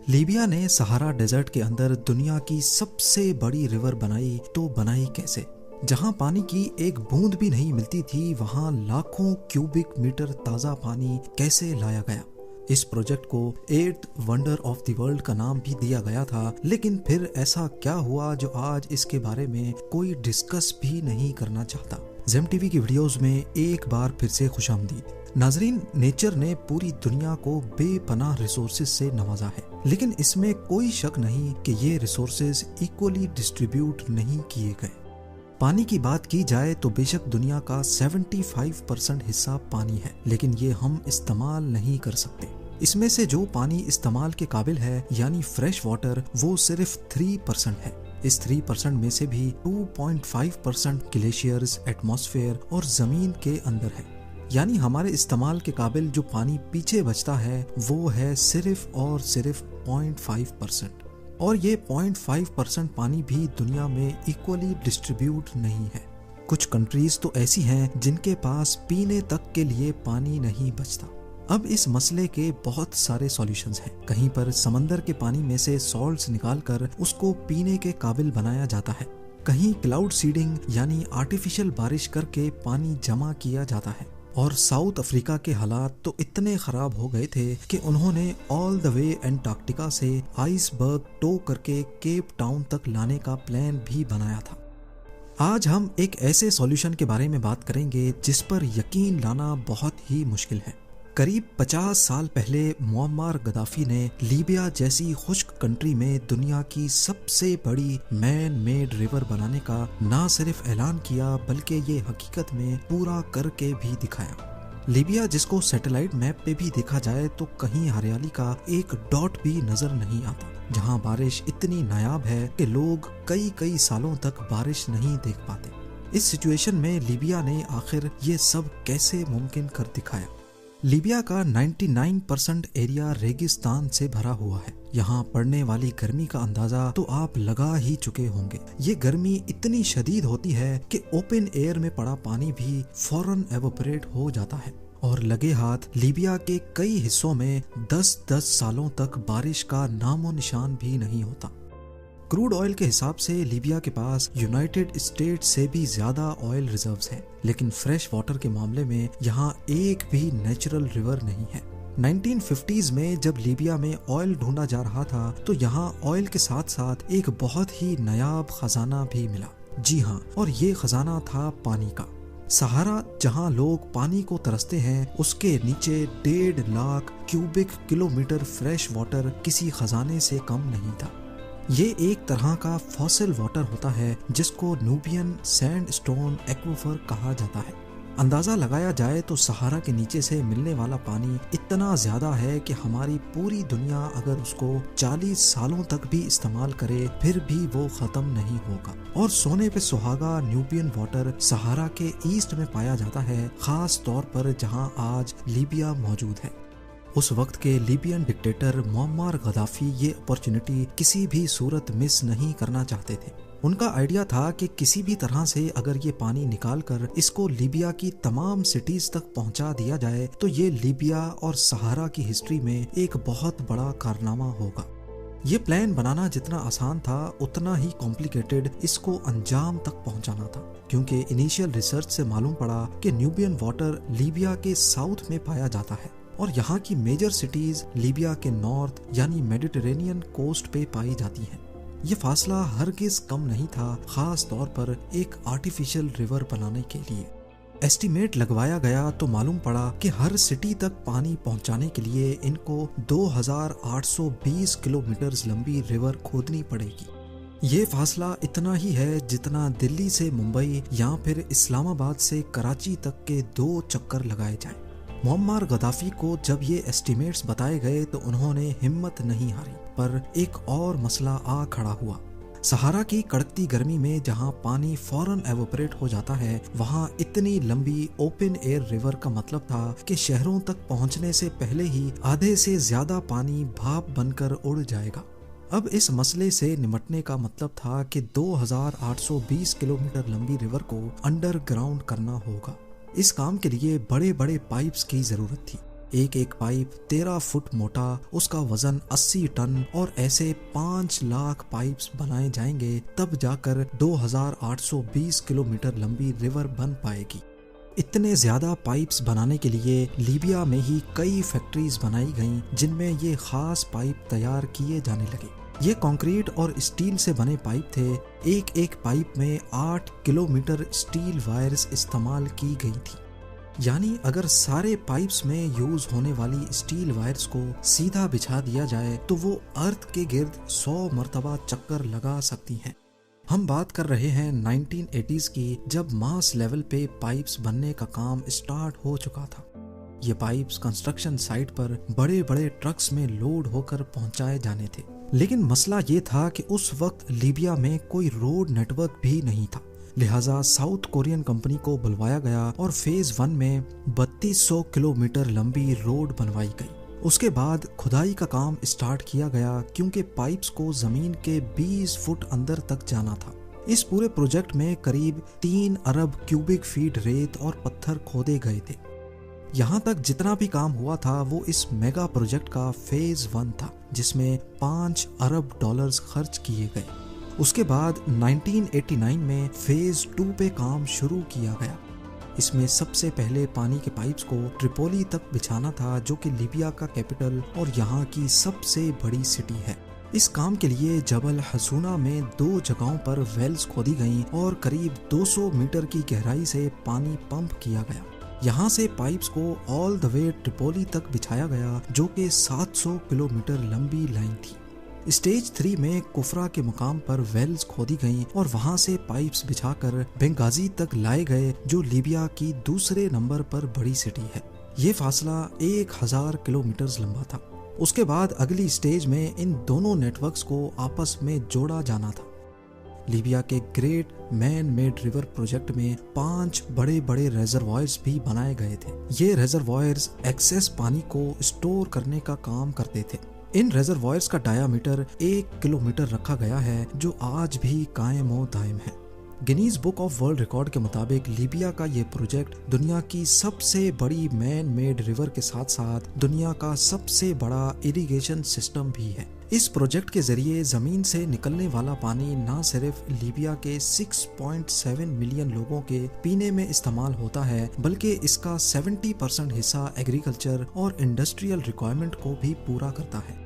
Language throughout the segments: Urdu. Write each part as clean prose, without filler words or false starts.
لیبیا نے سہارا ڈیزرٹ کے اندر دنیا کی سب سے بڑی ریور بنائی تو بنائی کیسے؟ جہاں پانی کی ایک بوند بھی نہیں ملتی تھی وہاں لاکھوں کیوبک میٹر تازہ پانی کیسے لایا گیا؟ اس پروجیکٹ کو 8th wonder of the world کا نام بھی دیا گیا تھا، لیکن پھر ایسا کیا ہوا جو آج اس کے بارے میں کوئی ڈسکس بھی نہیں کرنا چاہتا؟ زیم ٹی وی کی ویڈیوز میں ایک بار پھر سے خوش آمدید۔ ناظرین، نیچر نے پوری دنیا کو بے پناہ ریسورسز سے نوازا ہے، لیکن اس میں کوئی شک نہیں کہ یہ ریسورسز ایکولی ڈسٹریبیوٹ نہیں کیے گئے۔ پانی کی بات کی جائے تو بے شک دنیا کا 75% حصہ پانی ہے، لیکن یہ ہم استعمال نہیں کر سکتے۔ اس میں سے جو پانی استعمال کے قابل ہے یعنی فریش واٹر، وہ صرف 3% ہے۔ اس 3% میں سے بھی 2.5% گلیشیئرز، ایٹماسفیئر اور زمین کے اندر ہے، یعنی ہمارے استعمال کے قابل جو پانی پیچھے بچتا ہے وہ ہے صرف اور صرف 0.5%، اور یہ 0.5% پانی بھی دنیا میں ایکولی ڈسٹریبیوٹ نہیں ہے۔ کچھ کنٹریز تو ایسی ہیں جن کے پاس پینے تک کے لیے پانی نہیں بچتا۔ اب اس مسئلے کے بہت سارے سولیوشنز ہیں۔ کہیں پر سمندر کے پانی میں سے سالٹس نکال کر اس کو پینے کے قابل بنایا جاتا ہے، کہیں کلاؤڈ سیڈنگ یعنی آرٹیفیشل بارش کر کے پانی جمع کیا جاتا ہے، اور ساؤتھ افریقہ کے حالات تو اتنے خراب ہو گئے تھے کہ انہوں نے آل دا وے انٹارکٹیکا سے آئس برگ ٹو کر کے کیپ ٹاؤن تک لانے کا پلان بھی بنایا تھا۔ آج ہم ایک ایسے سولیوشن کے بارے میں بات کریں گے جس پر یقین لانا بہت ہی مشکل ہے۔ قریب 50 سال پہلے معمر غدافی نے لیبیا جیسی خشک کنٹری میں دنیا کی سب سے بڑی مین میڈ ریور بنانے کا نہ صرف اعلان کیا بلکہ یہ حقیقت میں پورا کر کے بھی دکھایا۔ لیبیا جس کو سیٹلائٹ میپ پہ بھی دیکھا جائے تو کہیں ہریالی کا ایک ڈاٹ بھی نظر نہیں آتا، جہاں بارش اتنی نایاب ہے کہ لوگ کئی سالوں تک بارش نہیں دیکھ پاتے۔ اس سچویشن میں لیبیا نے آخر یہ سب کیسے ممکن کر دکھایا؟ لیبیا کا 99% ایریا ریگستان سے بھرا ہوا ہے۔ یہاں پڑنے والی گرمی کا اندازہ تو آپ لگا ہی چکے ہوں گے۔ یہ گرمی اتنی شدید ہوتی ہے کہ اوپن ایئر میں پڑا پانی بھی فوراً ایوپریٹ ہو جاتا ہے، اور لگے ہاتھ لیبیا کے کئی حصوں میں 10 سالوں تک بارش کا نام و نشان بھی نہیں ہوتا۔ کروڈ آئل کے حساب سے لیبیا کے پاس یونائٹڈ اسٹیٹ سے بھی زیادہ آئل ریزروز ہیں، لیکن فریش واٹر کے معاملے میں یہاں ایک بھی نیچرل ریور نہیں ہے۔ 1950s میں جب لیبیا میں آئل ڈھونڈا جا رہا تھا تو یہاں آئل کے ساتھ ساتھ ایک بہت ہی نایاب خزانہ بھی ملا۔ جی ہاں، اور یہ خزانہ تھا پانی کا۔ سہارا جہاں لوگ پانی کو ترستے ہیں، اس کے نیچے 1.5 lakh cubic kilometre fresh water کسی خزانے سے کم نہیں تھا۔ یہ ایک طرح کا فاسل واٹر ہوتا ہے جس کو نوبین سینڈ سٹون ایکویفر کہا جاتا ہے۔ اندازہ لگایا جائے تو سہارا کے نیچے سے ملنے والا پانی اتنا زیادہ ہے کہ ہماری پوری دنیا اگر اس کو 40 سالوں تک بھی استعمال کرے پھر بھی وہ ختم نہیں ہوگا۔ اور سونے پہ سہاگا نیوبین واٹر سہارا کے ایسٹ میں پایا جاتا ہے، خاص طور پر جہاں آج لیبیا موجود ہے۔ اس وقت کے لیبین ڈکٹیٹر معمر غدافی یہ اپرچونٹی کسی بھی صورت مس نہیں کرنا چاہتے تھے۔ ان کا آئیڈیا تھا کہ کسی بھی طرح سے اگر یہ پانی نکال کر اس کو لیبیا کی تمام سٹیز تک پہنچا دیا جائے تو یہ لیبیا اور سہارا کی ہسٹری میں ایک بہت بڑا کارنامہ ہوگا۔ یہ پلان بنانا جتنا آسان تھا اتنا ہی کمپلیکیٹڈ اس کو انجام تک پہنچانا تھا، کیونکہ انیشیل ریسرچ سے معلوم پڑا کہ نیوبین واٹر لیبیا کے ساؤتھ میں پایا جاتا ہے، اور یہاں کی میجر سٹیز لیبیا کے نارتھ یعنی میڈیٹرینین کوسٹ پہ پائی جاتی ہیں۔ یہ فاصلہ ہرگز کم نہیں تھا، خاص طور پر ایک آرٹیفیشل ریور بنانے کے لیے۔ ایسٹیمیٹ لگوایا گیا تو معلوم پڑا کہ ہر سٹی تک پانی پہنچانے کے لیے ان کو 2820 کلومیٹرز لمبی ریور کھودنی پڑے گی۔ یہ فاصلہ اتنا ہی ہے جتنا دلی سے ممبئی یا پھر اسلام آباد سے کراچی تک کے 2 چکر لگائے جائیں۔ معمر غدافی کو جب یہ ایسٹیمیٹس بتائے گئے تو انہوں نے ہمت نہیں ہاری، پر ایک اور مسئلہ آ کھڑا ہوا۔ سہارا کی کڑکتی گرمی میں جہاں پانی فوراً ایوپریٹ ہو جاتا ہے، وہاں اتنی لمبی اوپن ایئر ریور کا مطلب تھا کہ شہروں تک پہنچنے سے پہلے ہی آدھے سے زیادہ پانی بھاپ بن کر اڑ جائے گا۔ اب اس مسئلے سے نمٹنے کا مطلب تھا کہ 2820 کلومیٹر لمبی ریور کو انڈر گراؤنڈ کرنا ہوگا۔ اس کام کے لیے بڑے بڑے پائپس کی ضرورت تھی۔ ایک ایک پائپ 13 فٹ موٹا، اس کا وزن 80 ٹن، اور ایسے 5 لاکھ پائپس بنائے جائیں گے تب جا کر 2820 کلومیٹر لمبی ریور بن پائے گی۔ اتنے زیادہ پائپس بنانے کے لیے لیبیا میں ہی کئی فیکٹریز بنائی گئیں جن میں یہ خاص پائپ تیار کیے جانے لگے۔ یہ کنکریٹ اور اسٹیل سے بنے پائپ تھے۔ ایک ایک پائپ میں 8 کلومیٹر اسٹیل وائرز استعمال کی گئی تھی، یعنی اگر سارے پائپس میں یوز ہونے والی اسٹیل وائرز کو سیدھا بچھا دیا جائے تو وہ ارتھ کے گرد 100 مرتبہ چکر لگا سکتی ہیں۔ ہم بات کر رہے ہیں 1980s کی، جب ماس لیول پہ پائپس بننے کا کام اسٹارٹ ہو چکا تھا۔ یہ پائپس کنسٹرکشن سائٹ پر بڑے بڑے ٹرکس میں لوڈ ہو کر پہنچائے جانے تھے، لیکن مسئلہ یہ تھا کہ اس وقت لیبیا میں کوئی روڈ نیٹ ورک بھی نہیں تھا، لہٰذا ساؤتھ کورین کمپنی کو بلوایا گیا اور فیز 1 میں 3200 کلومیٹر لمبی روڈ بنوائی گئی۔ اس کے بعد کھدائی کا کام اسٹارٹ کیا گیا کیونکہ پائپس کو زمین کے 20 فٹ اندر تک جانا تھا۔ اس پورے پروجیکٹ میں قریب 3 ارب کیوبک فیٹ ریت اور پتھر کھودے گئے تھے۔ یہاں تک جتنا بھی کام ہوا تھا وہ اس میگا پروجیکٹ کا فیز 1 تھا، جس میں 5 ارب ڈالرز خرچ کیے گئے۔ اس کے بعد 1989 میں فیز 2 پہ کام شروع کیا گیا۔ اس میں سب سے پہلے پانی کے پائپس کو ٹریپولی تک بچھانا تھا، جو کہ لیبیا کا کیپٹل اور یہاں کی سب سے بڑی سٹی ہے۔ اس کام کے لیے جبل حسونہ میں 2 جگہوں پر ویلز کھودی گئیں اور قریب 200 میٹر کی گہرائی سے پانی پمپ کیا گیا۔ یہاں سے پائپس کو آل دا وے ٹریپولی تک بچھایا گیا، جو کہ 700 کلومیٹر لمبی لائن تھی۔ اسٹیج 3 میں کفرا کے مقام پر ویلز کھودی گئیں اور وہاں سے پائپس بچھا کر بنگازی تک لائے گئے، جو لیبیا کی دوسرے نمبر پر بڑی سٹی ہے۔ یہ فاصلہ 1000 کلومیٹر لمبا تھا۔ اس کے بعد اگلی اسٹیج میں ان دونوں نیٹ ورکس کو آپس میں جوڑا جانا تھا۔ لیبیا کے great man made river project میں 5 بڑے بڑے ریزروائرز بھی بنائے گئے تھے۔ یہ ریزروائرز ایکسیس پانی کو اسٹور کرنے کا کام کرتے تھے۔ ان ریزروائرز کا ڈایا میٹر 1 کلومیٹر رکھا گیا ہے، جو آج بھی قائم و دائم ہے۔ Guinness book of world record کے مطابق لیبیا کا یہ پروجیکٹ دنیا کی سب سے بڑی مین میڈ ریور کے ساتھ ساتھ دنیا کا سب سے بڑا اریگیشن سسٹم بھی ہے۔ اس پروجیکٹ کے ذریعے زمین سے نکلنے والا پانی نہ صرف لیبیا کے 6.7 ملین لوگوں کے پینے میں استعمال ہوتا ہے، بلکہ اس کا 70% حصہ ایگریکلچر اور انڈسٹریل ریکوائرمنٹ کو بھی پورا کرتا ہے۔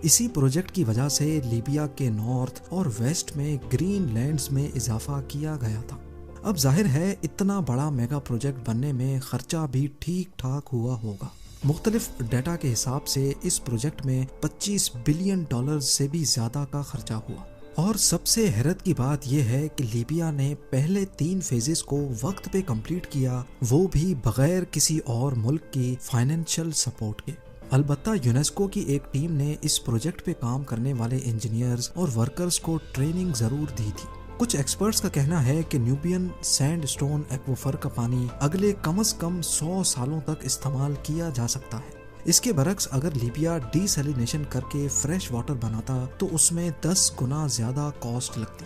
اسی پروجیکٹ کی وجہ سے لیبیا کے نارتھ اور ویسٹ میں گرین لینڈز میں اضافہ کیا گیا تھا۔ اب ظاہر ہے اتنا بڑا میگا پروجیکٹ بننے میں خرچہ بھی ٹھیک ٹھاک ہوا ہوگا۔ مختلف ڈیٹا کے حساب سے اس پروجیکٹ میں 25 بلین ڈالر سے بھی زیادہ کا خرچہ ہوا۔ اور سب سے حیرت کی بات یہ ہے کہ لیبیا نے پہلے 3 فیزز کو وقت پہ کمپلیٹ کیا، وہ بھی بغیر کسی اور ملک کی فائنینشیل سپورٹ کے۔ البتہ یونیسکو کی ایک ٹیم نے اس پروجیکٹ پہ کام کرنے والے انجینئرز اور ورکرز کو ٹریننگ ضرور دی تھی۔ کچھ ایکسپرٹس کا کہنا ہے کہ نیوبین سینڈ سٹون ایکویفر کا پانی اگلے کم از کم 100 سالوں تک استعمال کیا جا سکتا ہے۔ اس کے برعکس اگر لیبیا ڈی سیلینیشن کر کے فریش واٹر بناتا تو اس میں 10 گنا زیادہ کاسٹ لگتی۔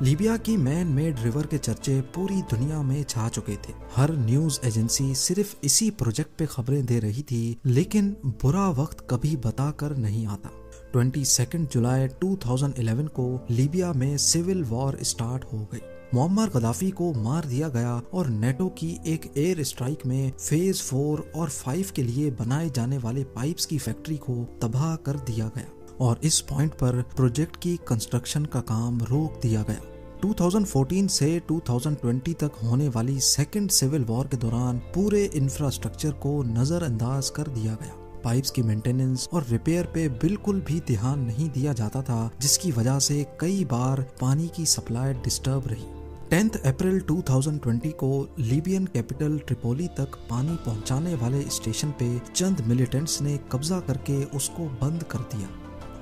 لیبیا کی مین میڈ ریور کے چرچے پوری دنیا میں چھا چکے تھے۔ ہر نیوز ایجنسی صرف اسی پروجیکٹ پہ خبریں دے رہی تھی، لیکن برا وقت کبھی بتا کر نہیں آتا۔ 22 جولائی 2011 کو لیبیا میں سول وار اسٹارٹ ہو گئی۔ معمر غدافی کو مار دیا گیا اور نیٹو کی ایک ایئر اسٹرائک میں فیز 4 اور 5 کے لیے بنائے جانے والے پائپس کی فیکٹری کو تباہ کر دیا گیا، اور اس پوائنٹ پر پروجیکٹ کی کنسٹرکشن کا کام روک دیا گیا۔ 2014 سے 2020 تک ہونے والی سیکنڈ سول وار کے دوران پورے انفراسٹرکچر کو نظر انداز کر دیا گیا۔ پائپس کی مینٹیننس اور ریپیئر پہ بالکل بھی دھیان نہیں دیا جاتا تھا، جس کی وجہ سے کئی بار پانی کی سپلائی ڈسٹرب رہی۔ 10 اپریل 2020 کو لیبین کیپٹل ٹریپولی تک پانی پہنچانے والے اسٹیشن پہ چند ملیٹنٹس نے قبضہ کر کے اس کو بند کر دیا،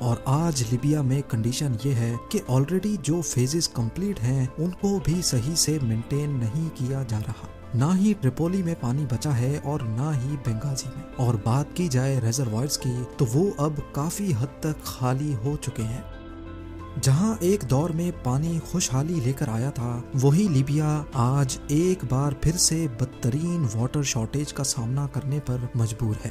اور آج لیبیا میں کنڈیشن یہ ہے کہ آلریڈی جو فیزز کمپلیٹ ہیں ان کو بھی صحیح سے مینٹین نہیں کیا جا رہا۔ نہ ہی ٹریپولی میں پانی بچا ہے اور نہ ہی بنگازی میں۔ اور بات کی جائے ریزروائرز کی تو وہ اب کافی حد تک خالی ہو چکے ہیں۔ جہاں ایک دور میں پانی خوشحالی لے کر آیا تھا، وہی لیبیا آج ایک بار پھر سے بدترین واٹر شارٹیج کا سامنا کرنے پر مجبور ہے۔